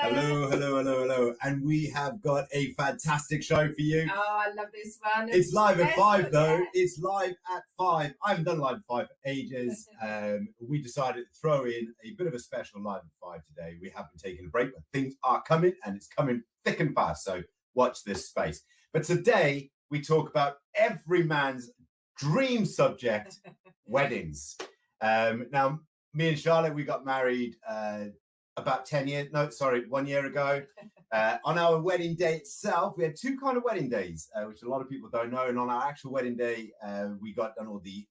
Hello, hello, hello, hello. And we have got a fantastic show for you. Oh, I love this one. It's live at 5 though. Yeah. It's live at 5. I haven't done live at 5 for ages. We decided to throw in a bit of a special live at 5 today. We have been taking a break, but things are coming and it's coming thick and fast. So watch this space. But today we talk about every man's dream subject, weddings. Now, me and Charlotte, we got married about 1 year ago. On our wedding day itself, we had two kind of wedding days, which a lot of people don't know. And on our actual wedding day, we got done all the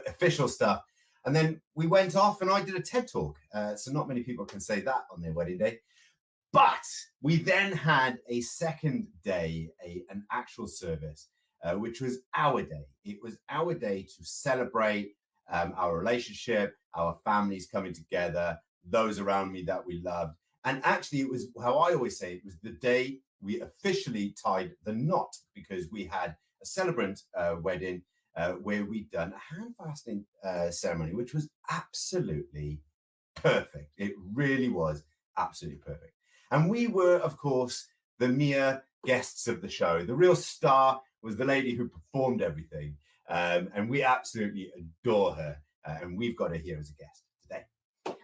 official stuff. And then we went off and I did a TED talk. So not many people can say that on their wedding day. But we then had a second day, an actual service, which was our day. It was our day to celebrate our relationship, our families coming together, those around me that we loved. And actually, it was how I always say, it was the day we officially tied the knot, because we had a celebrant wedding where we'd done a hand fasting ceremony, which was absolutely perfect. It really was absolutely perfect. And we were, of course, the mere guests of the show. The real star was the lady who performed everything. And we absolutely adore her. And we've got her here as a guest today.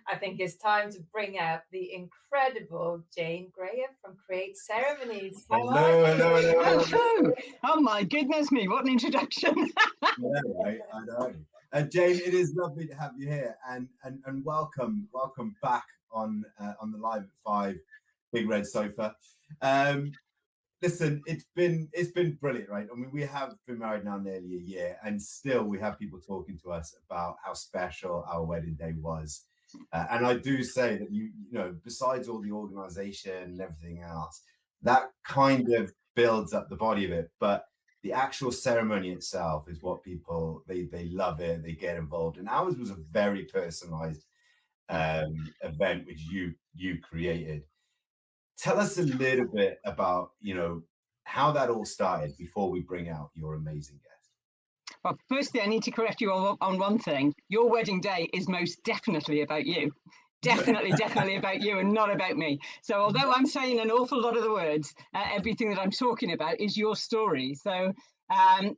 I think it's time to bring out the incredible Jane Graham from Create Ceremonies. Hello. Oh my goodness me, what an introduction. Yeah, right, I know. Jane, it is lovely to have you here, and welcome back on the Live at 5 Big Red Sofa. Listen, it's been brilliant, right? I mean, we have been married now nearly a year, and still we have people talking to us about how special our wedding day was. And I do say that you know, besides all the organization and everything else, that kind of builds up the body of it. But the actual ceremony itself is what people they love it, they get involved. And ours was a very personalized event which you created. Tell us a little bit about, you know, how that all started before we bring out your amazing guest. Well, firstly, I need to correct you on one thing. Your wedding day is most definitely about you. Definitely about you and not about me. So although I'm saying an awful lot of the words, everything that I'm talking about is your story. So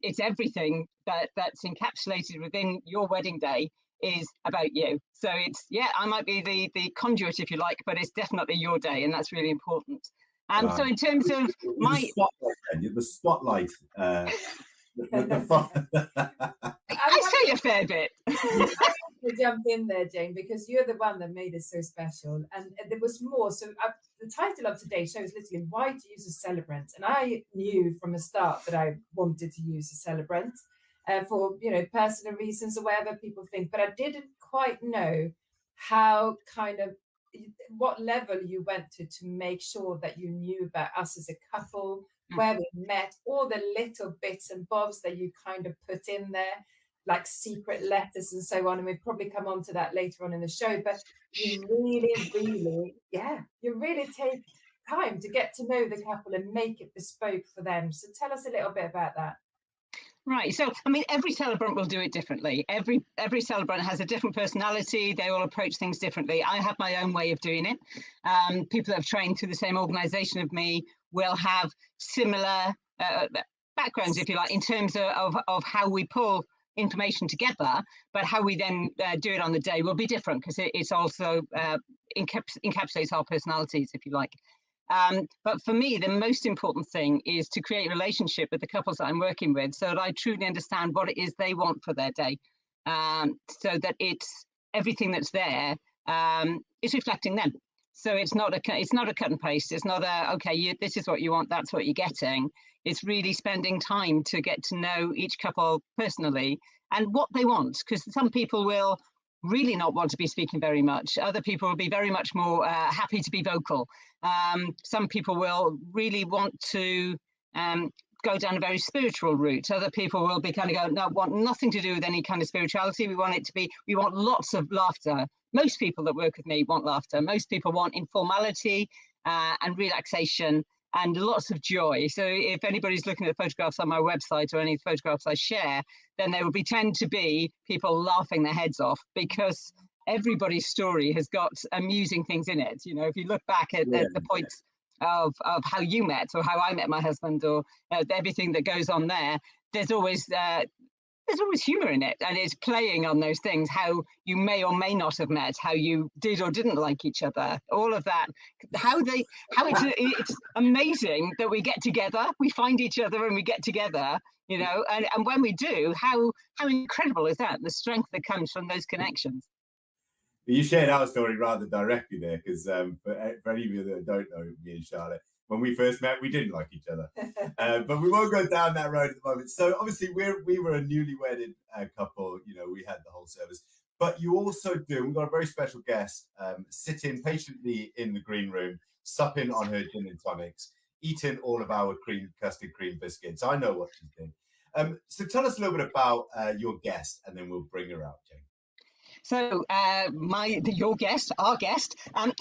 it's everything that's encapsulated within your wedding day is about you. So it's, yeah, I might be the conduit, if you like, but it's definitely your day, and that's really important. Wow. So in terms of the spotlight. I say a fair bit. To jump in there, Jane, because you're the one that made it so special, and there was more. So the title of today's show is literally "Why to Use a Celebrant," and I knew from the start that I wanted to use a celebrant for, you know, personal reasons or whatever people think, but I didn't quite know how what level you went to make sure that you knew about us as a couple, where we met, all the little bits and bobs that you kind of put in there, like secret letters and so on. And we'll probably come on to that later on in the show. But you really take time to get to know the couple and make it bespoke for them. So tell us a little bit about that. Right. So, I mean, every celebrant will do it differently. Every celebrant has a different personality. They all approach things differently. I have my own way of doing it. People that have trained through the same organization of me will have similar backgrounds, if you like, in terms of how we pull information together, but how we then do it on the day will be different, because it's also encapsulates our personalities, if you like. But for me, the most important thing is to create a relationship with the couples that I'm working with, so that I truly understand what it is they want for their day, so that it's everything that's there is reflecting them. So it's not a cut and paste. It's not this is what you want, that's what you're getting. It's really spending time to get to know each couple personally and what they want, because some people will really not want to be speaking very much. Other people will be very much more happy to be vocal. Some people will really want to go down a very spiritual route. Other people will be kind of go, no, want nothing to do with any kind of spirituality. We want lots of laughter. Most people that work with me want laughter. Most people want informality and relaxation and lots of joy. So if anybody's looking at the photographs on my website or any photographs I share, then there will tend to be people laughing their heads off, because everybody's story has got amusing things in it. You know, if you look back at the points of how you met or how I met my husband, or everything that goes on there, there's always humor in it, and it's playing on those things, how you may or may not have met, how you did or didn't like each other, all of that, how it's amazing that we get together, we find each other and we get together, you know, and when we do, how incredible is that, the strength that comes from those connections. You shared our story rather directly there, because for any of you that don't know me and Charlotte, when we first met, we didn't like each other, but we won't go down that road at the moment. So obviously we were a newly wedded couple, you know, we had the whole service, but you also do, we've got a very special guest sitting patiently in the green room, supping on her gin and tonics, eating all of our custard cream biscuits. I know what she's doing. So tell us a little bit about your guest, and then we'll bring her out, Jane. So our guest,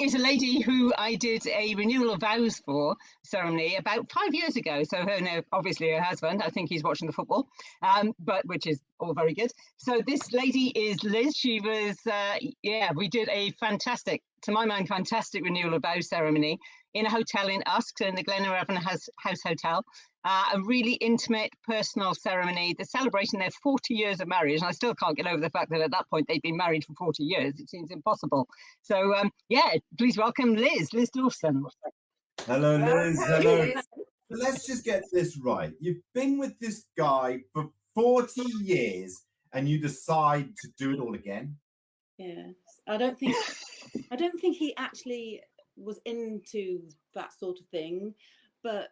is a lady who I did a renewal of vows for ceremony about 5 years ago. So obviously her husband, I think he's watching the football, but which is all very good. So this lady is Liz. She was, we did a fantastic, to my mind, fantastic renewal of vows ceremony in a hotel in Usk, in the Glenaravan House Hotel. A really intimate, personal ceremony, the celebration their 40 years of marriage. And I still can't get over the fact that at that point they'd been married for 40 years. It seems impossible. So, please welcome Liz Dawson. Hello, Liz. Hello. Let's just get this right. You've been with this guy for 40 years and you decide to do it all again? Yes. I don't think he actually was into that sort of thing, but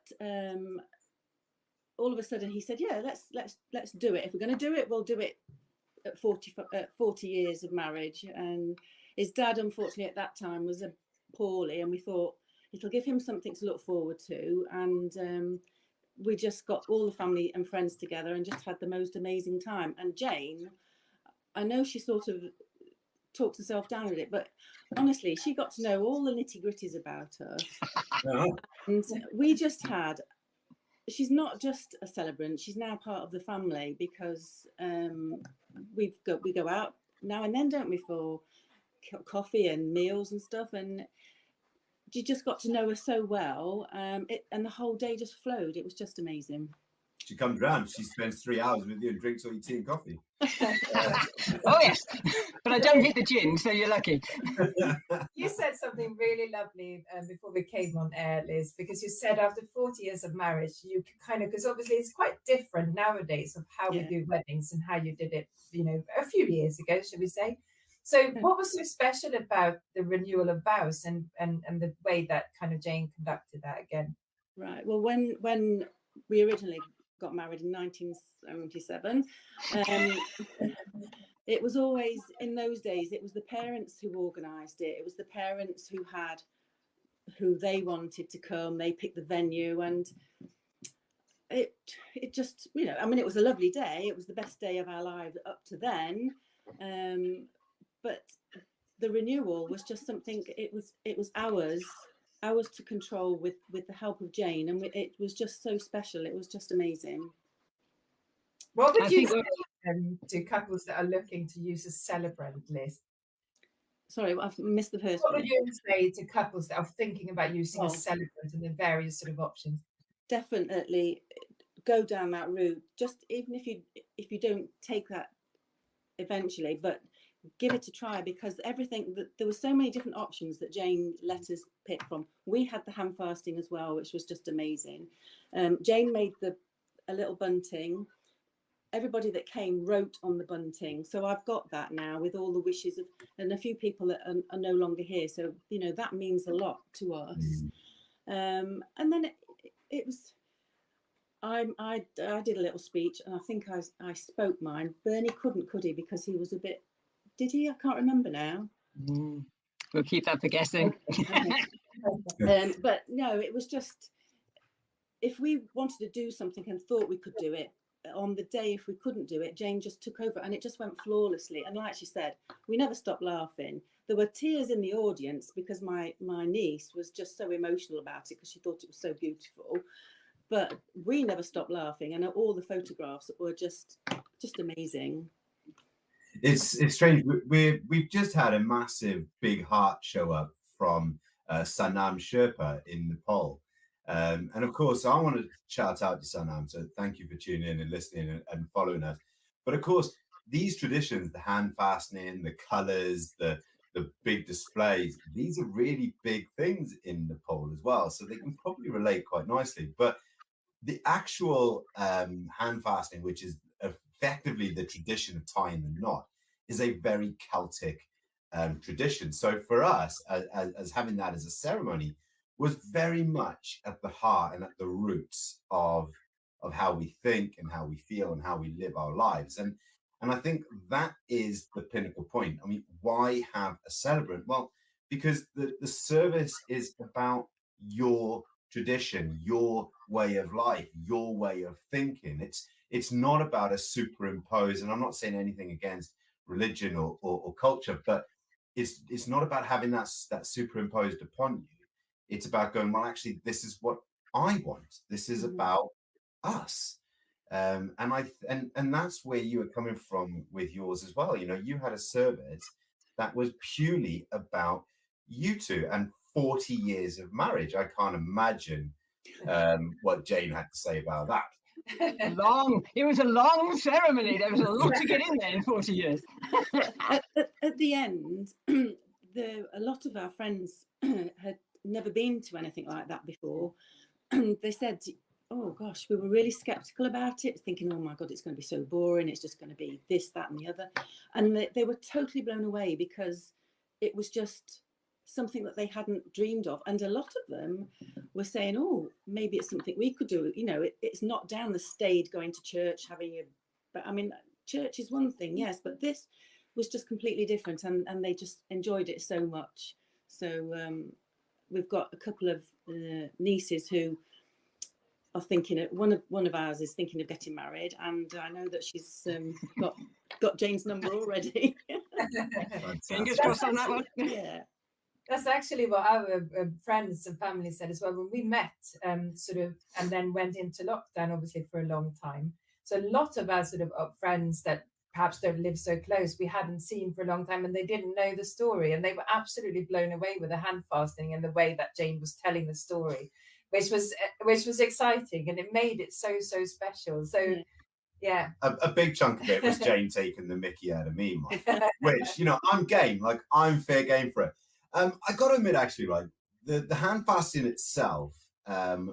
all of a sudden he said, yeah, let's do it. If we're going to do it, we'll do it at 40 years of marriage. And his dad, unfortunately, at that time was poorly, and we thought it'll give him something to look forward to. And we just got all the family and friends together and just had the most amazing time. And Jane, I know she sort of talks herself down with it, but honestly, she got to know all the nitty-gritties about us. And we just had, she's not just a celebrant, she's now part of the family, because we go out now and then, don't we, for coffee and meals and stuff, and you just got to know her so well, and the whole day just flowed. It was just amazing. She comes round, she spends 3 hours with you and drinks all your tea and coffee. Oh yes, but I don't hit the gin, so you're lucky. You said something really lovely before we came on air, Liz, because you said after 40 years of marriage, you kind of, because obviously it's quite different nowadays of how we do weddings and how you did it, you know, a few years ago, should we say. So what was so special about the renewal of vows and the way that kind of Jane conducted that again? Right. Well, when we originally got married in 1977, it was always, in those days, it was the parents who organised it. It was the parents who they wanted to come. They picked the venue, and it just, you know, I mean, it was a lovely day. It was the best day of our lives up to then. But the renewal was just something, it was ours to control with the help of Jane, and it was just so special. It was just amazing. What would you say to couples that are looking to use a celebrant, Liz? Sorry, I've missed the first one. What bit. would you say to couples that are thinking about using a celebrant and the various sort of options? Definitely go down that route. Just even if you don't take that eventually, but give it a try, because there were so many different options that Jane let us pick from. We had the hand fasting as well, which was just amazing. Jane made a little bunting. Everybody that came wrote on the bunting, so I've got that now with all the wishes and a few people that are no longer here, so you know that means a lot to us. And then it was I did a little speech, and I think I spoke mine. Bernie couldn't, could he, because he was a bit, did he? I can't remember now. We'll keep that for guessing. But no, it was just, if we wanted to do something and thought we could do it, on the day if we couldn't do it, Jane just took over and it just went flawlessly. And like she said, we never stopped laughing. There were tears in the audience because my niece was just so emotional about it because she thought it was so beautiful. But we never stopped laughing, and all the photographs were just amazing. It's strange. We've just had a massive big heart show up from Sanam Sherpa in Nepal. And of course, I want to shout out to Sanam. So thank you for tuning in and listening and following us. But of course, these traditions, the hand fastening, the colors, the big displays, these are really big things in Nepal as well. So they can probably relate quite nicely. But the actual hand fastening, which is effectively the tradition of tying the knot, is a very Celtic tradition. So for us, as having that as a ceremony, was very much at the heart and at the roots of how we think and how we feel and how we live our lives. And I think that is the pinnacle point. I mean, why have a celebrant? Well, because the service is about your tradition, your way of life, your way of thinking. It's not about a superimpose, and I'm not saying anything against religion or culture, but it's not about having that superimposed upon you. It's about going, well, actually, this is what I want. This is about us. And that's where you were coming from with yours as well. You know, you had a service that was purely about you two and 40 years of marriage. I can't imagine what Jane had to say about that. It was a long ceremony. There was a lot to get in there in 40 years. At the end, a lot of our friends had never been to anything like that before. They said, oh gosh, we were really skeptical about it, thinking, oh my God, it's going to be so boring. It's just going to be this, that, and the other. And they were totally blown away because it was just something that they hadn't dreamed of. And a lot of them were saying, oh, maybe it's something we could do. You know, it's not down the staid going to church, but I mean, church is one thing, yes, but this was just completely different. And they just enjoyed it so much. So we've got a couple of nieces who are thinking of, one of ours is thinking of getting married, and I know that she's got Jane's number already. Fingers crossed on that one. Yeah. That's actually what our friends and family said as well when we met, sort of, and then went into lockdown, obviously, for a long time. So a lot of our sort of friends that perhaps don't live so close, we hadn't seen for a long time, and they didn't know the story, and they were absolutely blown away with the hand fasting and the way that Jane was telling the story, which was exciting, and it made it so special. So. Yeah, a big chunk of it was Jane taking the mickey out of me, Mike, which, you know, I'm game, like I'm fair game for it. I got to admit, actually, like the hand fasting itself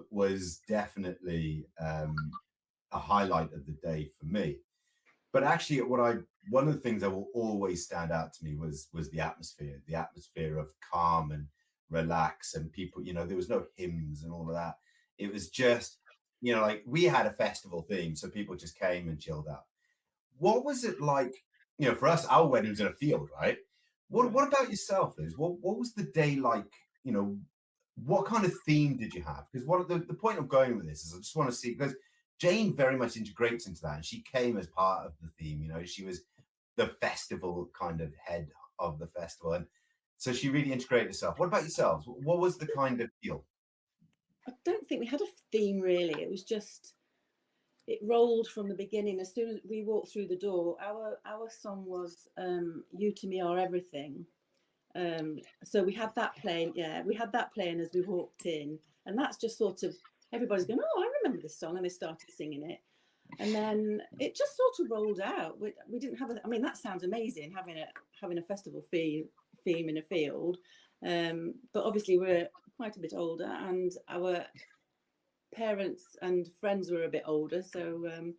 was definitely a highlight of the day for me. But actually, one of the things that will always stand out to me was the atmosphere of calm and relax, and people, you know, there was no hymns and all of that. It was just, you know, like we had a festival theme, so people just came and chilled out. What was it like? You know, for us, our wedding was in a field, right? What about yourself, Liz? What was the day like? You know, what kind of theme did you have? Because one of the point of going with this is I just want to see, because Jane very much integrates into that, and she came as part of the theme. You know, she was the festival kind of head of the festival, and so she really integrated herself. What about yourselves? What was the kind of feel? I don't think we had a theme really. It was just, it rolled from the beginning. As soon as we walked through the door, our song was "You to Me Are Everything." So we had that playing. Yeah, we had that playing as we walked in, and that's just sort of everybody's going, "Oh, I remember this song," and they started singing it, and then it just sort of rolled out. We didn't have I mean, that sounds amazing, having a festival theme in a field, but obviously we're quite a bit older, and our parents and friends were a bit older, so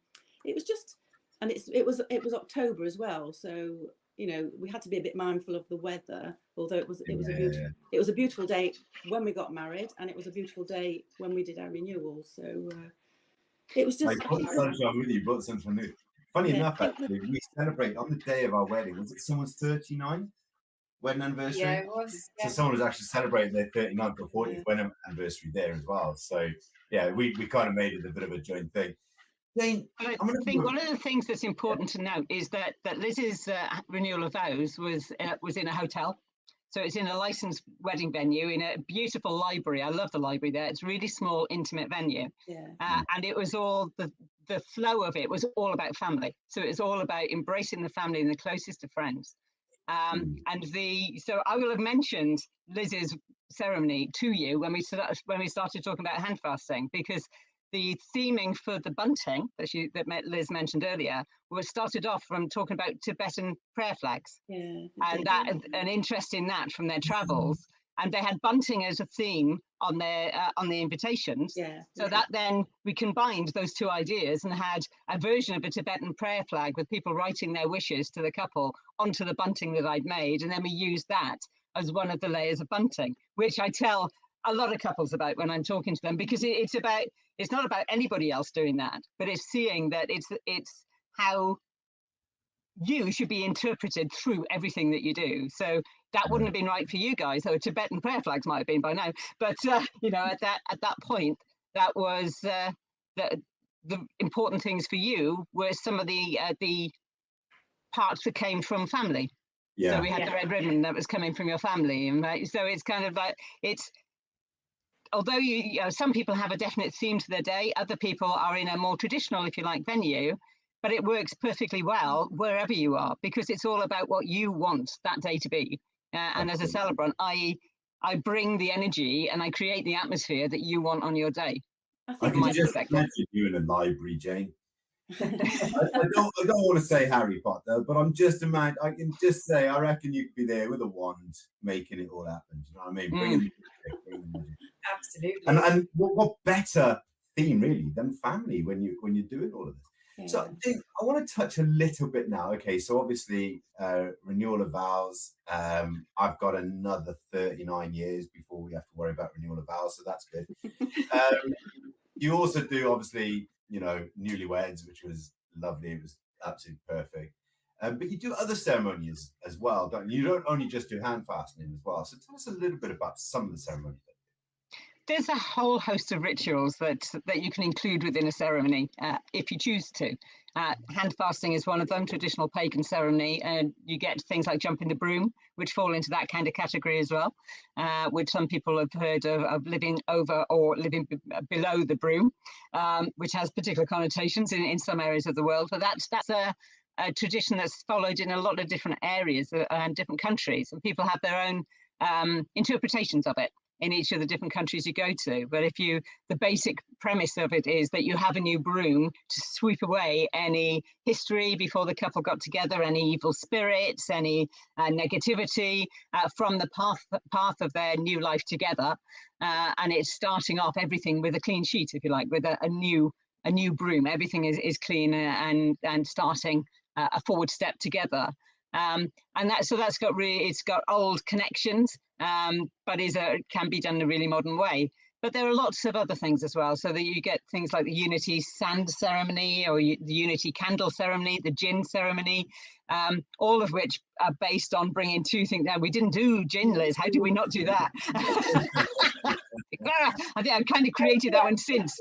it was just, and it was October as well, so you know we had to be a bit mindful of the weather. Although it was a beautiful day when we got married, and it was a beautiful day when we did our renewal. So it was just. I brought the sunshine with you. Brought the sunshine with you. Funny enough, actually, we celebrate on the day of our wedding. Was it someone's 39th wedding anniversary? Yeah, it was. So someone was actually celebrating their 39th or 40th wedding anniversary there as well. So yeah, we kind of made it a bit of a joint thing. Jane, I think one of the things that's important to note is that Liz's renewal of vows was in a hotel. So it's in a licensed wedding venue in a beautiful library. I love the library there. It's a really small, intimate venue. Yeah. And it was all, the flow of it was all about family. So it was all about embracing the family and the closest of friends. So I will have mentioned Liz's ceremony to you when we started talking about hand fasting, because the theming for the bunting that Liz mentioned earlier was started off from talking about Tibetan prayer flags, and an interest in that from their travels, and they had bunting as a theme on their on the invitations. So that then we combined those two ideas and had a version of a Tibetan prayer flag with people writing their wishes to the couple onto the bunting that I'd made, and then we used that as one of the layers of bunting, which I tell a lot of couples about when I'm talking to them, because it's not about anybody else doing that, but it's seeing that it's how you should be interpreted through everything that you do. So that wouldn't have been right for you guys, though Tibetan prayer flags might have been by now. But you know, at that point, that was the important things for you were some of the parts that came from family. So we had the red ribbon that was coming from your family, and so it's kind of like although you know, some people have a definite theme to their day, other people are in a more traditional, if you like, venue, but it works perfectly well wherever you are, because it's all about what you want that day to be. And as a celebrant, I bring the energy and I create the atmosphere that you want on your day. I can just imagine you in a library, Jane. I don't want to say Harry Potter, but I'm just imagine. I can just say I reckon you could be there with a wand, making it all happen. Do you know what I mean? Bringing Absolutely. And what better theme really than family when you're doing all of this? So I want to touch a little bit now. Okay, so obviously renewal of vows. I've got another 39 years before we have to worry about renewal of vows, so that's good. You also do obviously, you know, newlyweds, which was lovely. It was absolutely perfect. But you do other ceremonies as well, don't you? You don't only just do hand fastening as well. So tell us a little bit about some of the ceremonies. There's a whole host of rituals that you can include within a ceremony if you choose to. Hand fasting is one of them, traditional pagan ceremony, and you get things like jumping the broom, which fall into that kind of category as well, which some people have heard of living over or living below the broom, which has particular connotations in some areas of the world. But that's a tradition that's followed in a lot of different areas and different countries, and people have their own interpretations of it in each of the different countries you go to. But the basic premise of it is that you have a new broom to sweep away any history before the couple got together, any evil spirits, any negativity from the path of their new life together. And it's starting off everything with a clean sheet, if you like, with a new broom. Everything is clean and starting a forward step together. And that's got it's got old connections, but can be done in a really modern way. But there are lots of other things as well, so that you get things like the unity sand ceremony or the unity candle ceremony, the gin ceremony, all of which are based on bringing two things. Now, we didn't do gin, Liz. How did we not do that? I think I've kind of created that one since.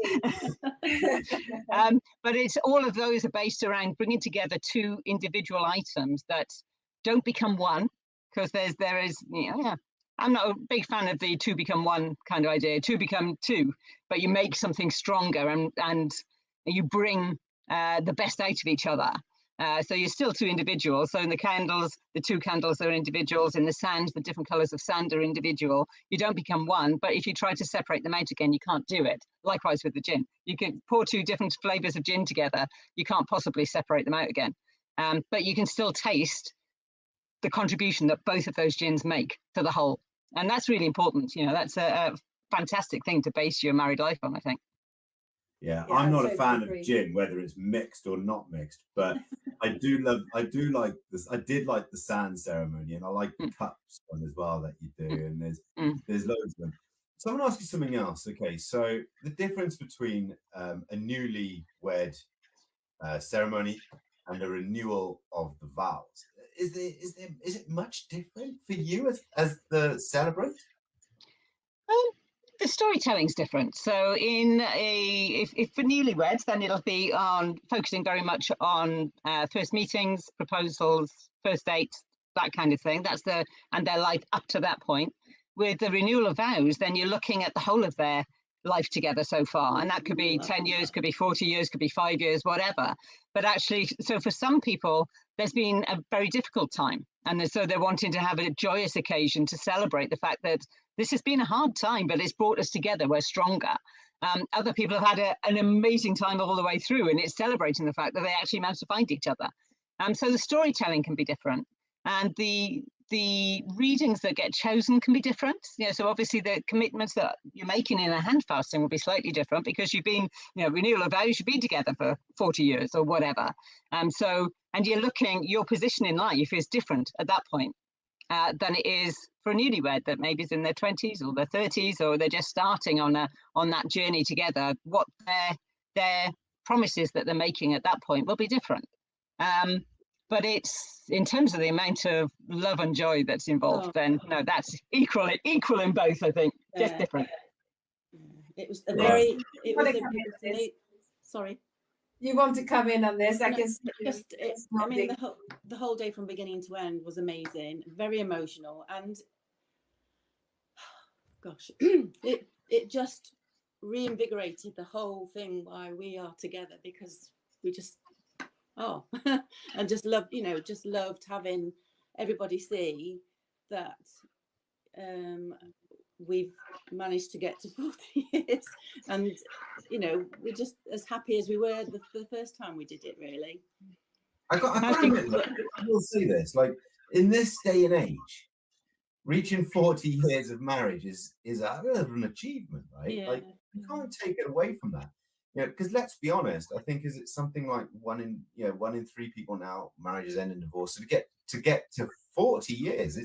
But it's all of those are based around bringing together two individual items that don't become one, because there is, I'm not a big fan of the two become one kind of idea. Two become two, but you make something stronger and you bring the best out of each other. So you're still two individuals. So in the candles, the two candles are individuals. In the sand, the different colors of sand are individual. You don't become one, but if you try to separate them out again, you can't do it. Likewise with the gin. You can pour two different flavors of gin together. You can't possibly separate them out again. But you can still taste the contribution that both of those gins make to the whole. And that's really important. That's a fantastic thing to base your married life on, I think. Yeah, I'm not a fan of gin, whether it's mixed or not mixed, but I do like this. I did like the sand ceremony, and I like the cups one as well that you do. And there's loads of them. So I'm going to ask you something else. Okay, so the difference between a newlywed ceremony and a renewal of the vows, is it much different for you as the celebrant? The storytelling's different. So if for newlyweds, then it'll be on focusing very much on first meetings, proposals, first dates, that kind of thing. And their life up to that point. With the renewal of vows, then you're looking at the whole of their life together so far, and that could be 10 years, could be 40 years, could be 5 years, whatever. But actually, so for some people, there's been a very difficult time, and so they're wanting to have a joyous occasion to celebrate the fact that this has been a hard time, but it's brought us together. We're stronger. Other people have had an amazing time all the way through, and it's celebrating the fact that they actually managed to find each other. So the storytelling can be different, and the readings that get chosen can be different. So obviously the commitments that you're making in a hand fasting will be slightly different because you've been, renewal of vows, you've been together for 40 years or whatever. And you're looking, your position in life is different at that point than it is for a newlywed that maybe is in their 20s or their 30s, or they're just starting on that journey together. What their promises that they're making at that point will be different. But it's, in terms of the amount of love and joy that's involved, then no, that's equal in both, I think, just different. It was a very, sorry. You want to come in on this? I mean, the whole day from beginning to end was amazing, very emotional, and gosh, it just reinvigorated the whole thing why we are together, because we just and just loved having everybody see that we've managed to get to 40 years, and we're just as happy as we were the first time we did it, really. I will say this, like, in this day and age, reaching 40 years of marriage is a bit of an achievement, right? Yeah. Like, you can't take it away from that. Because let's be honest, I think is it something like 1 in 3 people now marriages end in divorce. So to get to 40 years,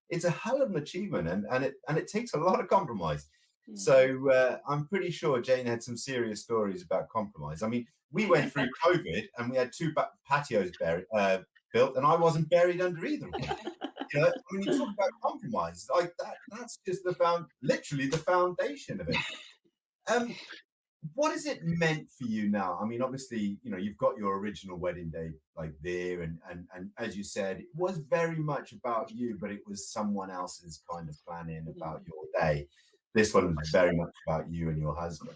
it's a hell of an achievement, and it takes a lot of compromise. Yeah. So I'm pretty sure Jane had some serious stories about compromise. I mean, we went through COVID and we had 2 patios built, and I wasn't buried under either of them. When you talk about compromise like that's just literally the foundation of it. What has it meant for you now? I mean, obviously, you've got your original wedding day like there, and as you said, it was very much about you, but it was someone else's kind of planning about your day. This one was very much about you and your husband.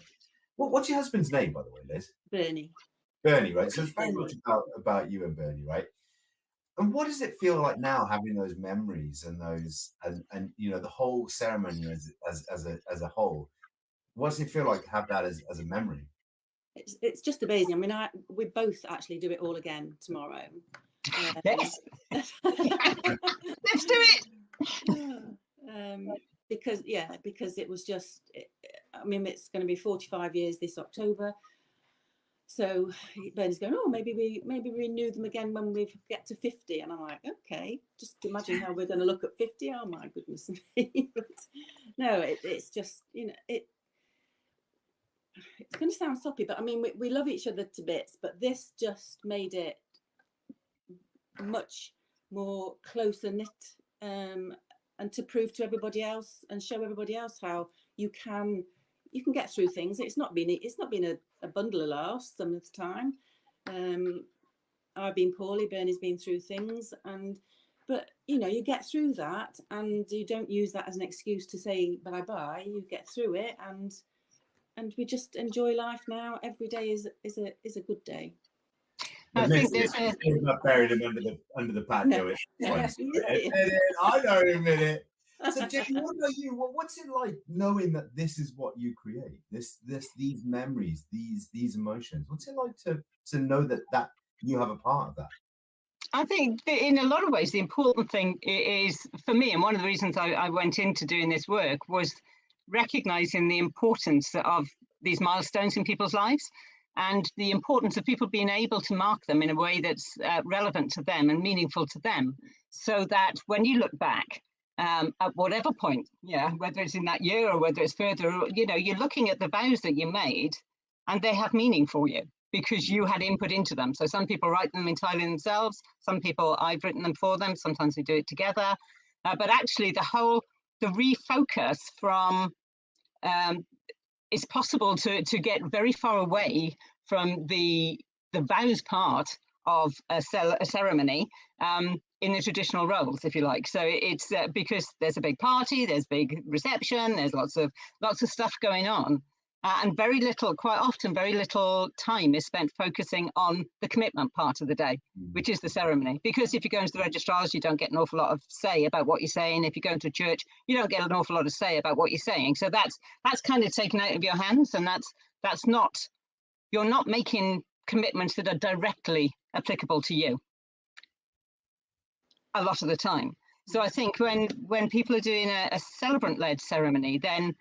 What's your husband's name, by the way, Liz? Bernie. Bernie, right? So it's very much about you and Bernie, right? And what does it feel like now, having those memories and those and the whole ceremony as a whole? What does it feel like to have that as a memory? It's just amazing. I mean, we both actually do it all again tomorrow. Yes. Let's do it. Because it was just, I mean, it's going to be 45 years this October. So Bernie's going, maybe we renew them again when we get to 50. And I'm like, okay, just imagine how we're going to look at 50. Oh my goodness me. But no, it's just, it's going to sound soppy, but I mean, we love each other to bits, but this just made it much more closer knit, and to prove to everybody else and show everybody else how you can get through things. It's not been a bundle of laughs some of the time. I've been poorly, Bernie's been through things, but you get through that, and you don't use that as an excuse to say bye-bye. You get through it, and we just enjoy life now. Every day is a good day. I think there's not buried him under the patio. No. I don't admit it. So, Jane, what about you? What's it like knowing that this is what you create? These memories, these emotions. What's it like to know that you have a part of that? I think that in a lot of ways, the important thing is, for me, and one of the reasons I went into doing this work was recognizing the importance of these milestones in people's lives, and the importance of people being able to mark them in a way that's relevant to them and meaningful to them, so that when you look back at whatever point, whether it's in that year or whether it's further, you're looking at the vows that you made and they have meaning for you because you had input into them. So some people write them entirely themselves, some people I've written them for them, sometimes we do it together, but actually the refocus from it's possible to get very far away from the vows part of a ceremony in the traditional roles, if you like. So it's because there's a big party, there's big reception, there's lots of stuff going on, and quite often very little time is spent focusing on the commitment part of the day, which is the ceremony. Because if you go into the registrars, you don't get an awful lot of say about what you're saying. If you go into a church, you don't get an awful lot of say about what you're saying. So that's kind of taken out of your hands, and that's not, you're not making commitments that are directly applicable to you a lot of the time. So I think when people are doing a celebrant-led ceremony, then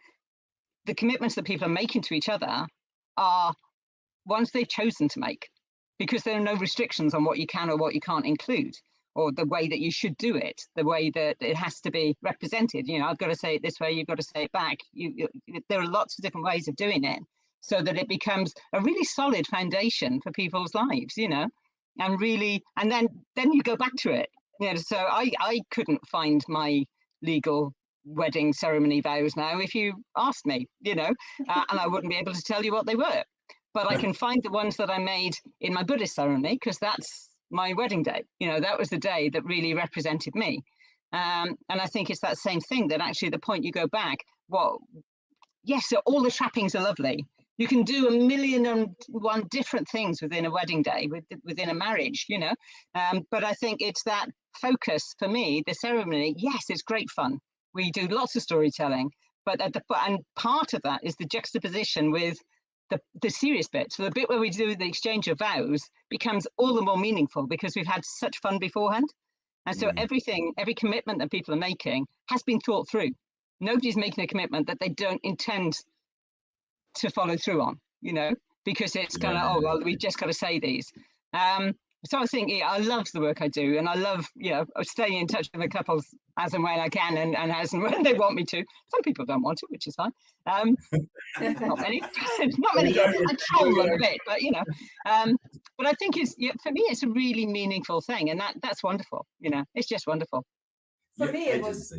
the commitments that people are making to each other are ones they've chosen to make, because there are no restrictions on what you can or what you can't include, or the way that you should do it, the way that it has to be represented. You know, I've got to say it this way, you've got to say it back. There are lots of different ways of doing it, so that it becomes a really solid foundation for people's lives, you know, and then you go back to it. You know, so I couldn't find my legal wedding ceremony vows now if you asked me, you know, and I wouldn't be able to tell you what they were. But I can find the ones that I made in my Buddhist ceremony, because that's my wedding day. You know, that was the day that really represented me. And I think it's that same thing, that actually the point you go back, yes, so all the trappings are lovely. You can do 1,000,001 different things within a wedding day, within a marriage, you know. But I think it's that focus for me, the ceremony. Yes, it's great fun. We do lots of storytelling, but and part of that is the juxtaposition with the serious bit. So the bit where we do the exchange of vows becomes all the more meaningful because we've had such fun beforehand. And so every commitment that people are making has been thought through. Nobody's making a commitment that they don't intend to follow through on, you know, because it's kind of, oh, well, we just got to say these. So I think, I love the work I do, and I love, you know, staying in touch with the couples as and when I can, and as and when they want me to. Some people don't want to, which is fine. Not many. Not many. I troll them a bit, but you know. But I think for me, it's a really meaningful thing, and that's wonderful. You know, it's just wonderful. For me, it was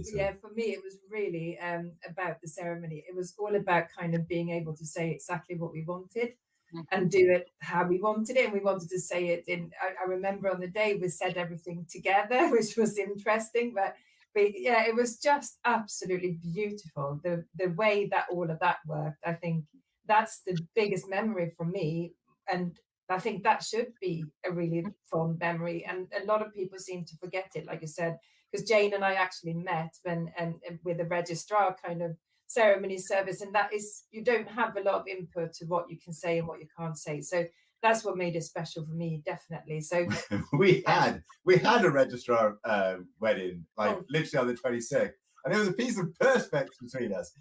really about the ceremony. It was all about kind of being able to say exactly what we wanted and do it how we wanted it. And we wanted to say it I remember on the day we said everything together, which was interesting, but yeah, it was just absolutely beautiful. The way that all of that worked, I think that's the biggest memory for me. And I think that should be a really fond memory. And a lot of people seem to forget it, like you said, because Jane and I actually met with a registrar kind of ceremony service, and that is, you don't have a lot of input to what you can say and what you can't say. So that's what made it special for me, definitely. So we had a registrar wedding, like literally on the 26th, and there was a piece of perspex between us.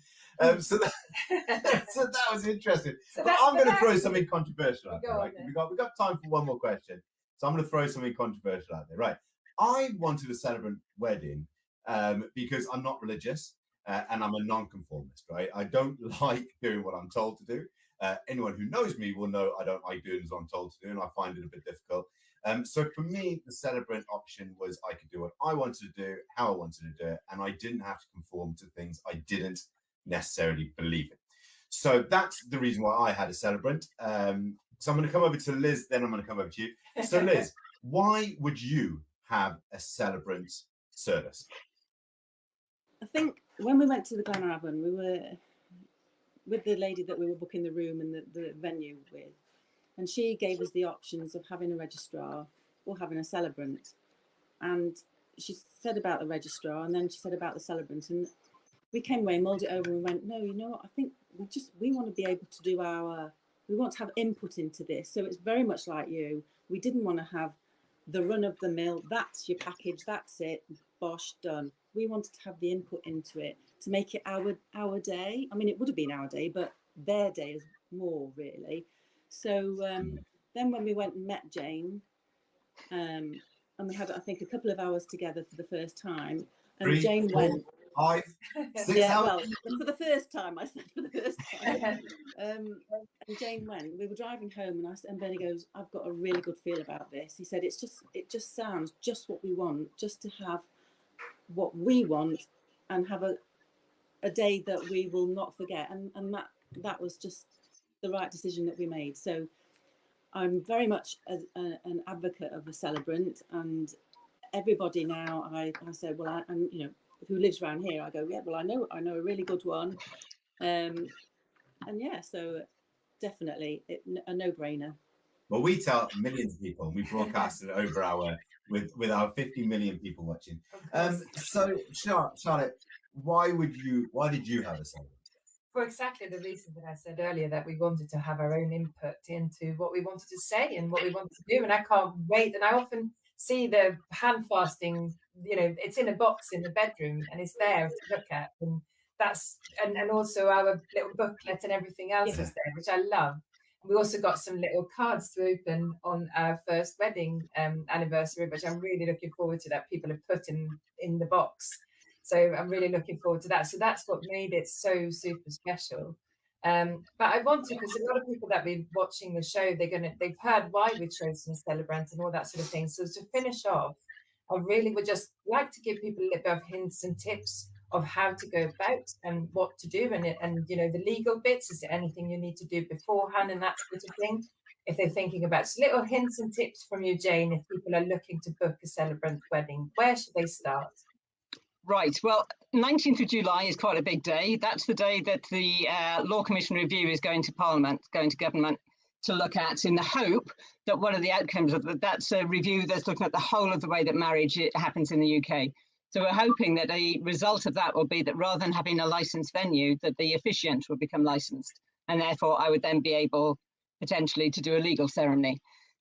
So that was interesting. So but I'm going to throw something controversial out there. Right? We got time for one more question, so I'm going to throw something controversial out there. Right, I wanted a celebrant wedding because I'm not religious. And I'm a non-conformist, right? I don't like doing what I'm told to do. Anyone who knows me will know I don't like doing as I'm told to do, and I find it a bit difficult. So for me, the celebrant option was I could do what I wanted to do, how I wanted to do it, and I didn't have to conform to things I didn't necessarily believe in. So that's the reason why I had a celebrant. So I'm going to come over to Liz, then I'm going to come over to you. So Liz, why would you have a celebrant service? I think when we went to the Glenavon, we were with the lady that we were booking the room and the venue with, and she gave us the options of having a registrar or having a celebrant. And she said about the registrar, and then she said about the celebrant, and we came away, mulled it over, and went, no, you know what, I think we want to be able to do we want to have input into this. So it's very much like you. We didn't want to have the run of the mill, that's your package, that's it, bosh, done. We wanted to have the input into it to make it our day. I mean, it would have been our day, but their day is more, really. So then when we went and met Jane, and we had, I think, a couple of hours together for the first time, and 3, Jane 4, went 5, 6 yeah, hours. well, for the first time, I said for the first time. And Jane went. We were driving home, and Benny goes, "I've got a really good feel about this." He said, "It just sounds just what we want, just to have what we want, and have a day that we will not forget." And that was just the right decision that we made. So I'm very much an advocate of a celebrant, and everybody now, I say, well, and you know, who lives around here, I go, yeah, well, I know a really good one. And yeah, so definitely a no-brainer. Well, we tell millions of people, and we broadcast it over with our 50 million people watching. So Charlotte, why did you have a celebrant? For exactly the reason that I said earlier, that we wanted to have our own input into what we wanted to say and what we wanted to do. And I can't wait. And I often see the hand fasting, you know, it's in a box in the bedroom and it's there to look at. And that's, and also our little booklet and everything else is there, which I love. We also got some little cards to open on our first wedding anniversary, which I'm really looking forward to, that people have put in the box. So I'm really looking forward to that. So that's what made it so super special. But I want to, because a lot of people that be watching the show, they've heard why we've chosen a celebrant and all that sort of thing. So to finish off, I really would just like to give people a little bit of hints and tips of how to go about and what to do, and you know, the legal bits. Is there anything you need to do beforehand and that sort of thing? If they're thinking about little hints and tips from you, Jane, if people are looking to book a celebrant wedding, where should they start? Right. Well, 19th of July is quite a big day. That's the day that the Law Commission review is going to Parliament, going to government to look at, in the hope that one of the outcomes of that's a review that's looking at the whole of the way that marriage happens in the UK. So we're hoping that a result of that will be that rather than having a licensed venue, that the officiant will become licensed. And therefore, I would then be able potentially to do a legal ceremony.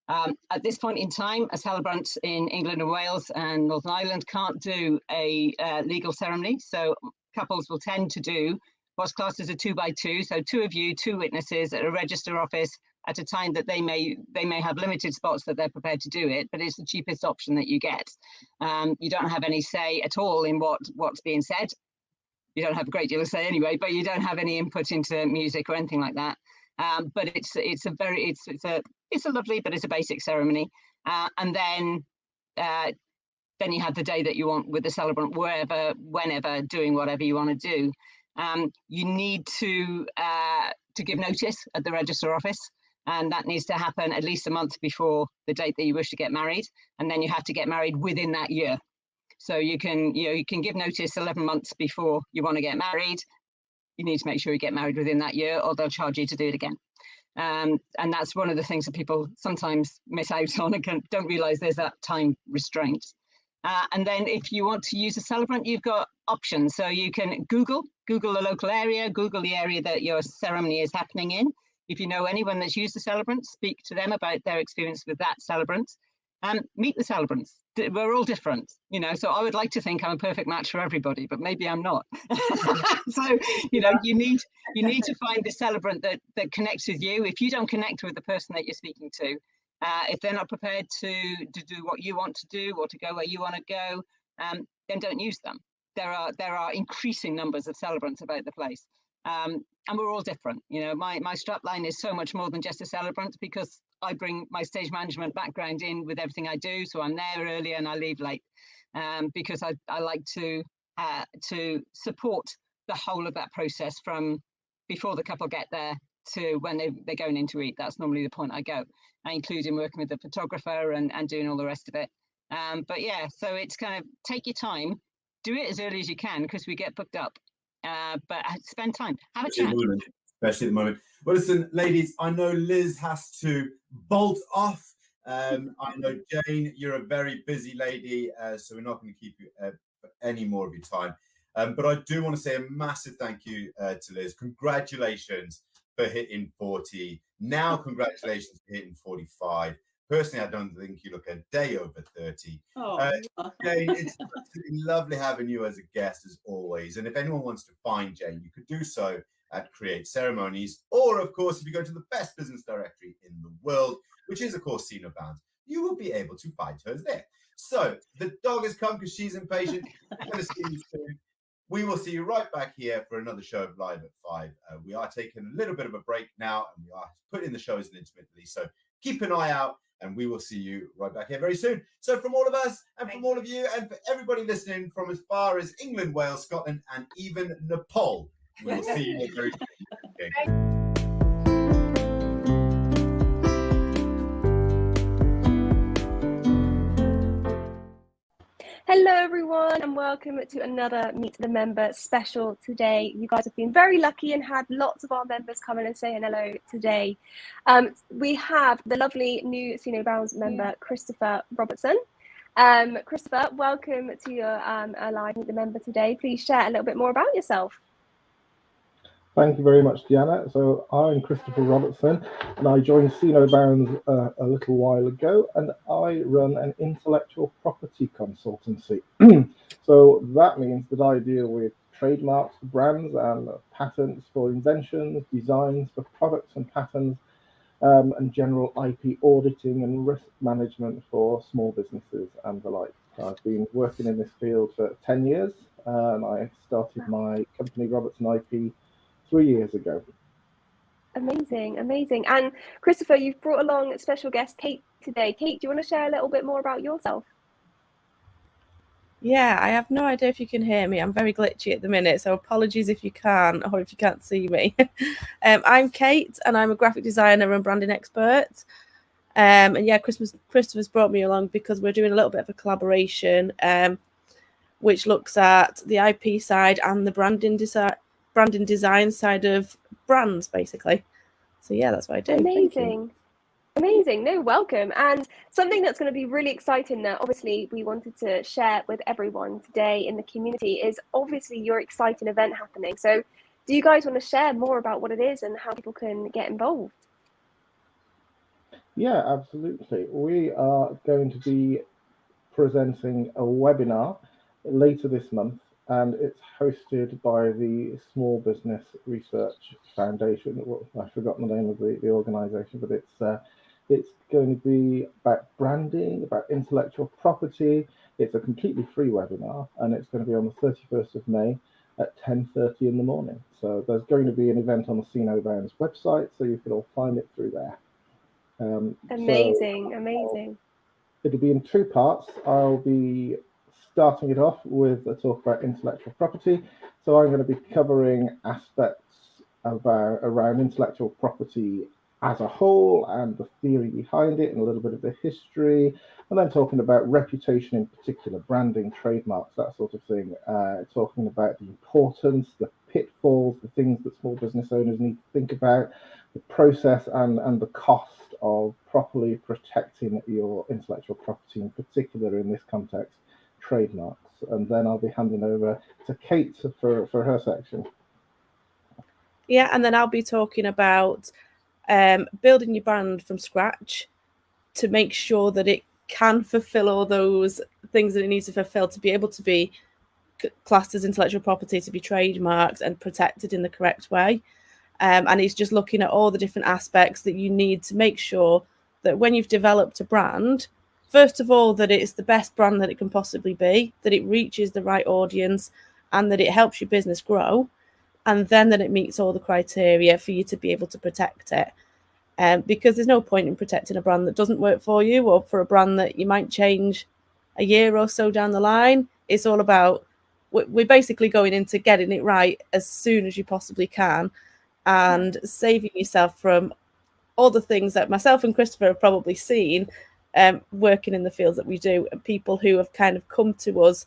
At this point in time, a celebrant in England and Wales and Northern Ireland can't do a legal ceremony. So couples will tend to do what's classed as a 2x2. So 2 of you, 2 witnesses at a register office at a time that they may have limited spots that they're prepared to do it, but it's the cheapest option that you get. You don't have any say at all in what's being said. You don't have a great deal of say anyway, but you don't have any input into music or anything like that. But it's a lovely, but it's a basic ceremony. And then you have the day that you want with the celebrant, wherever, whenever, doing whatever you want to do. You need to give notice at the register office, and that needs to happen at least a month before the date that you wish to get married. And then you have to get married within that year. So you can give notice 11 months before you want to get married. You need to make sure you get married within that year, or they'll charge you to do it again. And that's one of the things that people sometimes miss out on and don't realise there's that time restraint. And then if you want to use a celebrant, you've got options. So you can Google the local area, Google the area that your ceremony is happening in. If you know anyone that's used a celebrant, speak to them about their experience with that celebrant. Meet the celebrants. We're all different, you know, so I would like to think I'm a perfect match for everybody, but maybe I'm not. So, you know, you need to find the celebrant that connects with you. If you don't connect with the person that you're speaking to, if they're not prepared to do what you want to do or to go where you want to go, then don't use them. There are increasing numbers of celebrants about the place. And we're all different. You know, my strapline is so much more than just a celebrant, because I bring my stage management background in with everything I do. So I'm there early and I leave late, because I like to support the whole of that process from before the couple get there to when they're going in to eat. That's normally the point I go. I include in working with the photographer and doing all the rest of it. But yeah, so it's kind of take your time, do it as early as you can, because we get booked up. But spend time, have a chat. Especially at the moment. Well, listen, ladies, I know Liz has to bolt off. I know, Jane, you're a very busy lady, so we're not going to keep you for any more of your time. But I do want to say a massive thank you to Liz. Congratulations for hitting 40. Now, congratulations for hitting 45. Personally, I don't think you look a day over 30. Jane, it's absolutely lovely having you as a guest, as always. And if anyone wants to find Jane, you could do so at Create Ceremonies. Or, of course, if you go to the best business directory in the world, which is, of course, Sina Bound, you will be able to find her there. So the dog has come because she's impatient. I'm going to see you soon. We will see you right back here for another show of Live at 5. We are taking a little bit of a break now, and we are putting the shows in intermittently. So keep an eye out, and we will see you right back here very soon. So from all of us, and from all of you, and for everybody listening from as far as England, Wales, Scotland, and even Nepal, we will see you very soon. Okay. everyone, and welcome to another Meet the Member special today. You guys have been very lucky and had lots of our members come in and say hello today. We have the lovely new Sino Bounds member, Christopher Robertson. Christopher, welcome to your live Meet the Member today. Please share a little bit more about yourself. Thank you very much, Deanna. So I'm Christopher Robertson, and I joined Sino Bounds a little while ago, and I run an intellectual property consultancy. So that means that I deal with trademarks for brands and patents for inventions, designs for products and patents, and general IP auditing and risk management for small businesses and the like. I've been working in this field for 10 years, and I started my company, Robertson IP, 3 years ago. Amazing, amazing. And Christopher, you've brought along a special guest, Kate, today. Kate, do you want to share a little bit more about yourself? Yeah, I have no idea if you can hear me. I'm very glitchy at the minute, so apologies if you can't or if you can't see me. I'm Kate, and I'm a graphic designer and branding expert. And yeah, Christopher's brought me along because we're doing a little bit of a collaboration, which looks at the IP side and the branding design side of brands, basically. So yeah, that's what I do. Amazing. Amazing. No, welcome. And something that's going to be really exciting that obviously we wanted to share with everyone today in the community is obviously your exciting event happening. So do you guys want to share more about what it is and how people can get involved? Yeah, absolutely. We are going to be presenting a webinar later this month, and it's hosted by the Small Business Research Foundation. Well, I've forgotten the name of the organization, but it's going to be about branding, about intellectual property. It's a completely free webinar, and it's going to be on the 31st of May at 10:30 in the morning. So there's going to be an event on the Sino Bounds website, so you can all find it through there. Amazing, amazing. It'll be in two parts. I'll be starting it off with a talk about intellectual property. So I'm going to be covering aspects around intellectual property as a whole and the theory behind it and a little bit of the history, and then talking about reputation in particular, branding, trademarks, that sort of thing, talking about the importance, the pitfalls, the things that small business owners need to think about, the process and the cost of properly protecting your intellectual property, in particular in this context, trademarks. And then I'll be handing over to Kate for her section. Yeah, and then I'll be talking about building your brand from scratch to make sure that it can fulfill all those things that it needs to fulfill to be able to be classed as intellectual property, to be trademarked and protected in the correct way. And it's just looking at all the different aspects that you need to make sure that when you've developed a brand, first of all, that it's the best brand that it can possibly be, that it reaches the right audience, and that it helps your business grow, and then that it meets all the criteria for you to be able to protect it. Because there's no point in protecting a brand that doesn't work for you, or for a brand that you might change a year or so down the line. It's all about, we're basically going into getting it right as soon as you possibly can, and saving yourself from all the things that myself and Christopher have probably seen working in the fields that we do, and people who have kind of come to us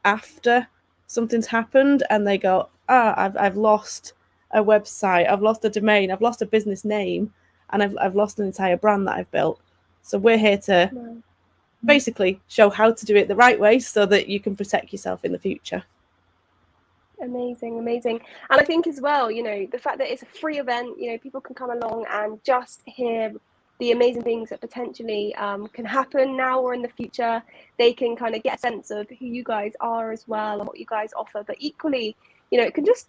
after something's happened and they go, I've lost a website, I've lost a domain, I've lost a business name, and I've lost an entire brand that I've built. So we're here to basically show how to do it the right way so that you can protect yourself in the future. Amazing, amazing. And I think as well, you know, the fact that it's a free event, you know, people can come along and just hear the amazing things that potentially can happen now or in the future. They can kind of get a sense of who you guys are as well and what you guys offer. But equally, you know, it can just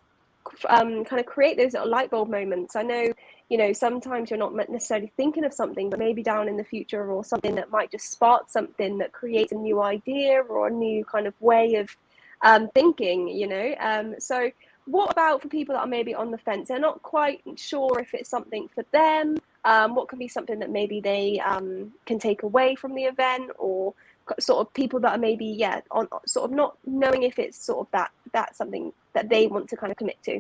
kind of create those little light bulb moments. I know, you know, sometimes you're not necessarily thinking of something, but maybe down in the future, or something that might just spark something that creates a new idea or a new kind of way of thinking, you know. So what about for people that are maybe on the fence? They're not quite sure if it's something for them. What can be something that maybe they can take away from the event, or sort of people that are maybe on sort of not knowing if it's sort of that's something that they want to kind of commit to?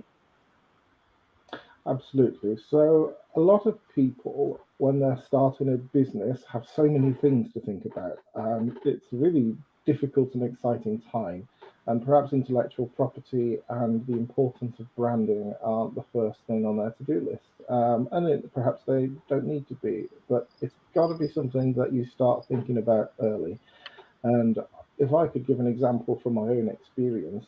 Absolutely. So a lot of people, when they're starting a business, have so many things to think about. It's really difficult and exciting time. And perhaps intellectual property and the importance of branding aren't the first thing on their to-do list. Perhaps they don't need to be, but it's got to be something that you start thinking about early. And if I could give an example from my own experience,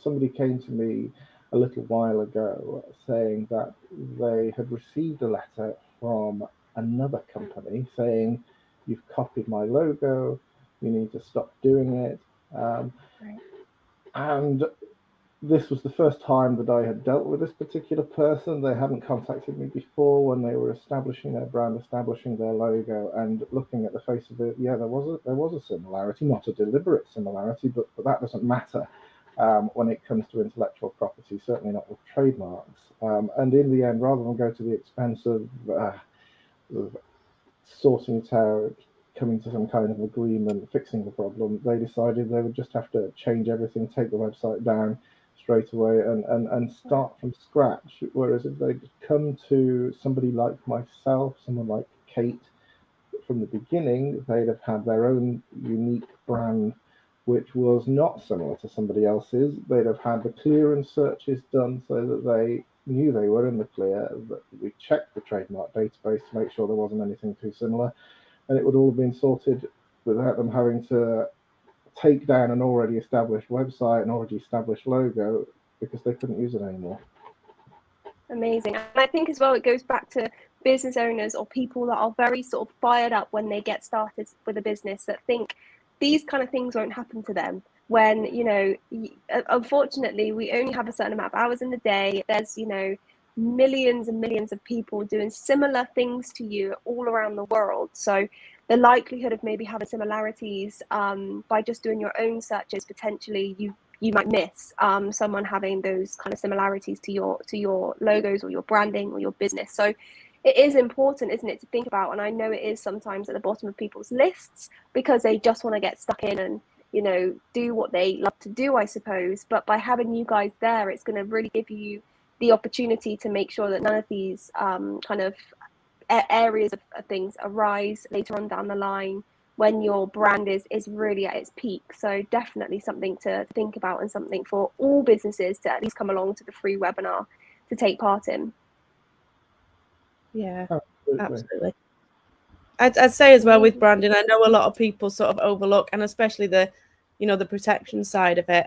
somebody came to me a little while ago saying that they had received a letter from another company saying, "You've copied my logo, you need to stop doing it." Right. And this was the first time that I had dealt with this particular person. They hadn't contacted me before when they were establishing their brand, establishing their logo, and looking at the face of it. Yeah, there was a similarity, not a deliberate similarity, but that doesn't matter when it comes to intellectual property, certainly not with trademarks. And in the end, rather than go to the expense of sorting it out, coming to some kind of agreement, fixing the problem, they decided they would just have to change everything, take the website down straight away and start from scratch. Whereas if they'd come to somebody like myself, someone like Kate, from the beginning, they'd have had their own unique brand, which was not similar to somebody else's. They'd have had the clearance searches done so that they knew they were in the clear. We checked the trademark database to make sure there wasn't anything too similar, and it would all have been sorted without them having to take down an already established website, an already established logo, because they couldn't use it anymore. Amazing. And I think as well, it goes back to business owners or people that are very sort of fired up when they get started with a business, that think these kind of things won't happen to them. When, you know, unfortunately, we only have a certain amount of hours in the day. There's, you know, millions and millions of people doing similar things to you all around the world. So the likelihood of maybe having similarities by just doing your own searches, potentially you might miss someone having those kind of similarities to your logos or your branding or your business. So it is important, isn't it, to think about, and I know it is sometimes at the bottom of people's lists because they just want to get stuck in and, you know, do what they love to do, I suppose. But by having you guys there, it's going to really give you the opportunity to make sure that none of these kind of areas of things arise later on down the line when your brand is really at its peak. So definitely something to think about, and something for all businesses to at least come along to the free webinar to take part in. Yeah, absolutely. I'd say as well with branding, I know a lot of people sort of overlook, and especially the, you know, the protection side of it.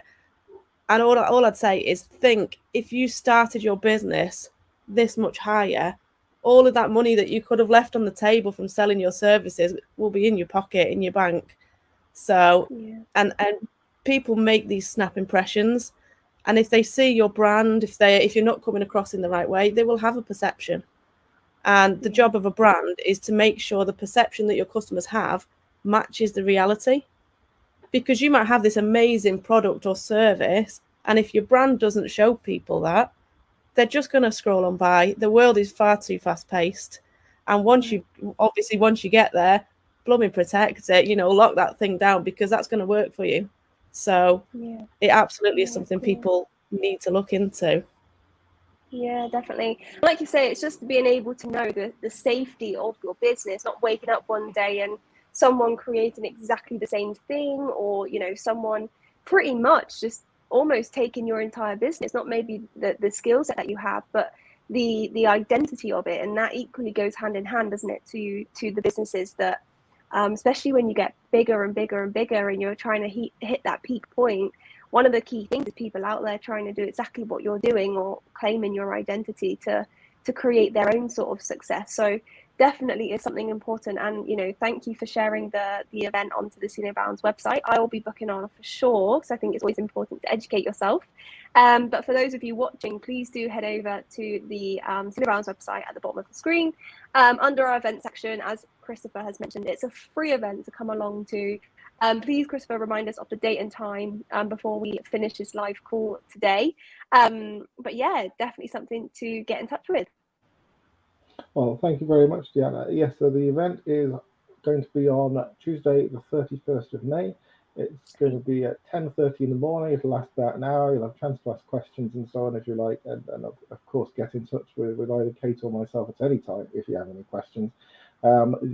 And all I'd say is, think, if you started your business this much higher, all of that money that you could have left on the table from selling your services will be in your pocket, in your bank. So, yeah. and people make these snap impressions, and if they see your brand, if you're not coming across in the right way, they will have a perception. And the job of a brand is to make sure the perception that your customers have matches the reality. Because you might have this amazing product or service, and if your brand doesn't show people that, they're just going to scroll on by. The world is far too fast paced. And once you get there, blooming protect it, you know, lock that thing down, because that's going to work for you. So it absolutely is something people need to look into. Yeah, definitely. Like you say, it's just being able to know the safety of your business, not waking up one day and someone creating exactly the same thing, or, you know, someone pretty much just almost taking your entire business, not maybe the skill set that you have, but the identity of it. And that equally goes hand in hand, doesn't it, to the businesses that, especially when you get bigger and bigger and bigger and you're trying to hit that peak point. One of the key things is people out there trying to do exactly what you're doing, or claiming your identity to create their own sort of success. So definitely is something important. And, you know, thank you for sharing the event onto the Senior Bounds website. I will be booking on for sure, because I think it's always important to educate yourself. But for those of you watching, please do head over to the Senior Bounds website at the bottom of the screen. Under our event section, as Christopher has mentioned, it's a free event to come along to. Please, Christopher, remind us of the date and time before we finish this live call today. But yeah, definitely something to get in touch with. Well, thank you very much, Deanna. Yes, so the event is going to be on Tuesday, the 31st of May. It's going to be at 10:30 in the morning. It'll last about an hour. You'll have a chance to ask questions and so on if you like. And of course, get in touch with either Kate or myself at any time if you have any questions.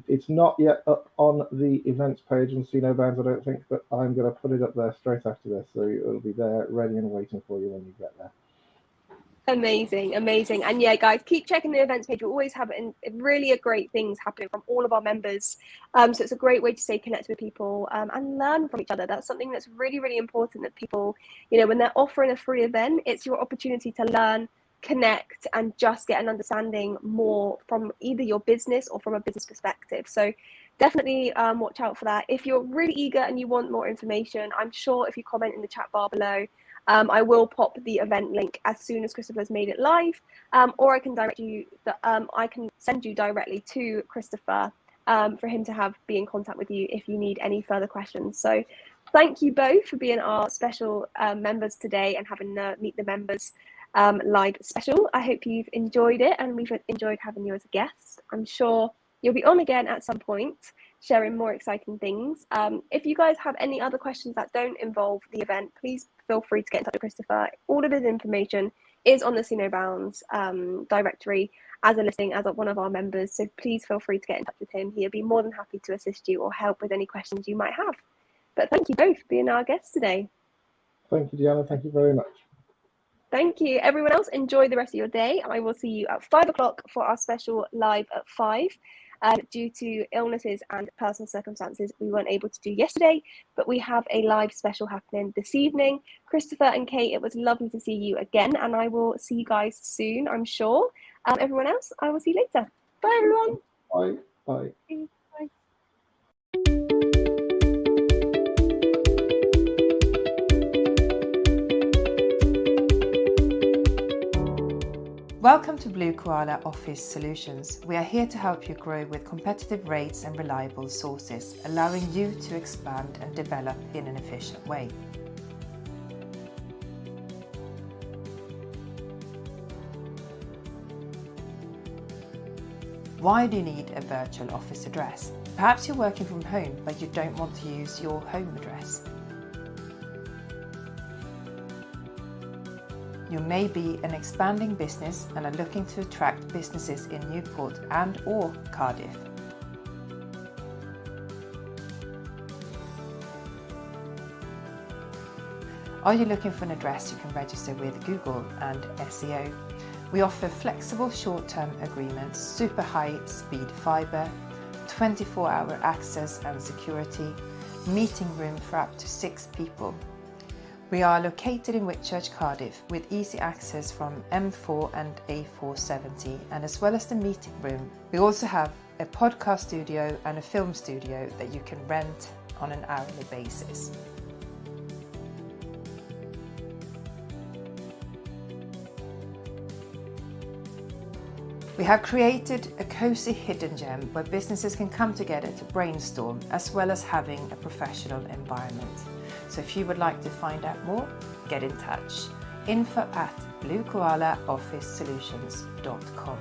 It's not yet up on the events page on Cenobounds, I don't think, but I'm going to put it up there straight after this, so it'll be there ready and waiting for you when you get there. Amazing, amazing. And yeah, guys, keep checking the events page. We always have really great things happening from all of our members. So it's a great way to stay connected with people and learn from each other. That's something that's really, really important, that people, you know, when they're offering a free event, it's your opportunity to learn, connect, and just get an understanding more from either your business or from a business perspective. So definitely watch out for that. If you're really eager and you want more information, I'm sure if you comment in the chat bar below, I will pop the event link as soon as Christopher's made it live, or I can direct you. I can send you directly to Christopher for him to be in contact with you if you need any further questions. So, thank you both for being our special members today and having Meet the Members live special. I hope you've enjoyed it, and we've enjoyed having you as a guest. I'm sure you'll be on again at some point, sharing more exciting things. If you guys have any other questions that don't involve the event, please feel free to get in touch with Christopher. All of his information is on the Cenobounds directory as a listing as one of our members. So please feel free to get in touch with him. He'll be more than happy to assist you or help with any questions you might have. But thank you both for being our guests today. Thank you, Deanna. Thank you very much. Thank you. Everyone else, enjoy the rest of your day. I will see you at 5 o'clock for our special live at 5. Due to illnesses and personal circumstances, we weren't able to do yesterday, but we have a live special happening this evening. Christopher and Kate, it was lovely to see you again, and I will see you guys soon, I'm sure. Everyone else, I will see you later. Bye, everyone. Bye. Bye. Bye. Welcome to Blue Koala Office Solutions. We are here to help you grow with competitive rates and reliable sources, allowing you to expand and develop in an efficient way. Why do you need a virtual office address? Perhaps you're working from home, but you don't want to use your home address. You may be an expanding business and are looking to attract businesses in Newport and/or Cardiff. Are you looking for an address you can register with Google and SEO? We offer flexible short-term agreements, super high-speed fibre, 24-hour access and security, meeting room for up to 6 people. We are located in Whitchurch, Cardiff, with easy access from M4 and A470, and as well as the meeting room, we also have a podcast studio and a film studio that you can rent on an hourly basis. We have created a cozy hidden gem where businesses can come together to brainstorm, as well as having a professional environment. So if you would like to find out more, get in touch. info@bluekoalaofficesolutions.com.